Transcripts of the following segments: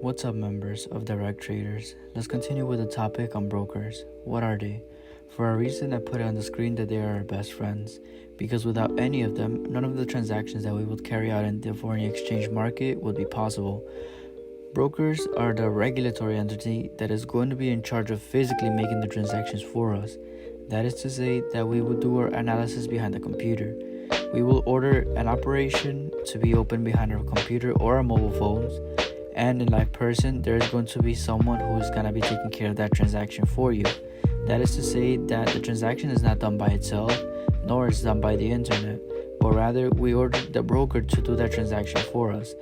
What's up, members of Direct Traders? Let's continue with the topic on brokers. What are they? For a reason, I put it on the screen that they are our best friends, because without any of them, none of the transactions that we would carry out in the foreign exchange market would be possible. Brokers are the regulatory entity that is going to be in charge of physically making the transactions for us. That is to say that we will do our analysis behind the computer. We will order an operation to be opened behind our computer or our mobile phones, and in live person, there is going to be someone who is going to be taking care of that transaction for you. That is to say that the transaction is not done by itself, nor is it done by the internet, but rather we order the broker to do that transaction for us.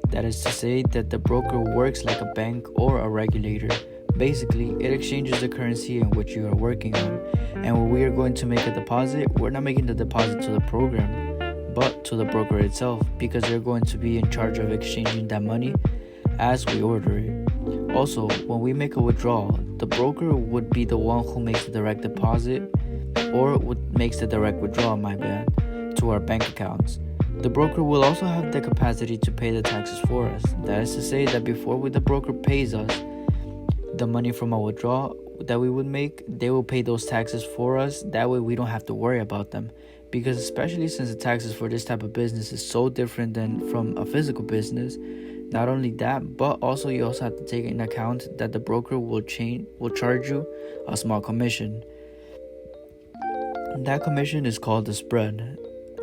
That is to say that the broker works like a bank or a regulator. Basically, it exchanges the currency in which you are working on, and when we are going to make a deposit, we're not making the deposit to the program, but to the broker itself, because they're going to be in charge of exchanging that money as we order it. Also, when we make a withdrawal, the broker would be the one who makes the direct deposit, or makes the direct withdrawal, to our bank accounts. The broker will also have the capacity to pay the taxes for us. That is to say that before the broker pays us the money from a withdrawal that we would make, they will pay those taxes for us. That way we don't have to worry about them, because especially since the taxes for this type of business is so different than from a physical business. Not only that, but also you also have to take into account that the broker will charge you a small commission. That commission is called the spread.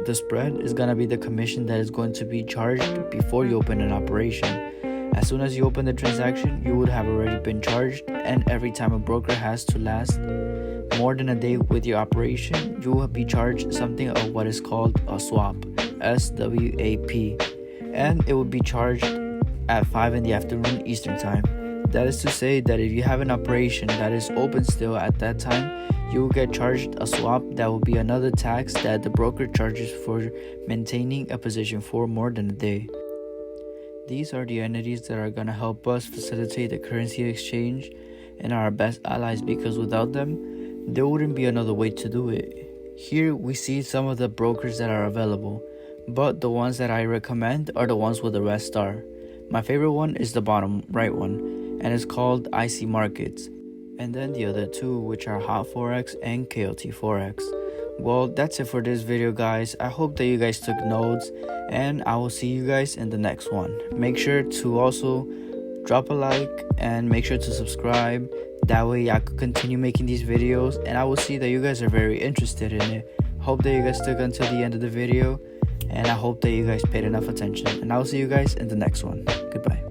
The spread is going to be the commission that is going to be charged before you open an operation. As soon as you open the transaction, you would have already been charged, and every time a broker has to last more than a day with your operation, you will be charged something of what is called a swap, SWAP, and it will be charged at 5 in the afternoon Eastern Time. That is to say that if you have an operation that is open still at that time, you will get charged a swap that will be another tax that the broker charges for maintaining a position for more than a day. These are the entities that are going to help us facilitate the currency exchange and are our best allies, because without them, there wouldn't be another way to do it. Here we see some of the brokers that are available, but the ones that I recommend are the ones with the red star. My favorite one is the bottom right one, and it's called IC Markets. And then the other two, which are Hot Forex and KOT Forex. Well, that's it for this video, guys. I hope that you guys took notes, and I will see you guys in the next one. Make sure to also drop a like and make sure to subscribe. That way I could continue making these videos, and I will see that you guys are very interested in it. Hope that you guys stuck until the end of the video, and I hope that you guys paid enough attention. And I will see you guys in the next one. Goodbye.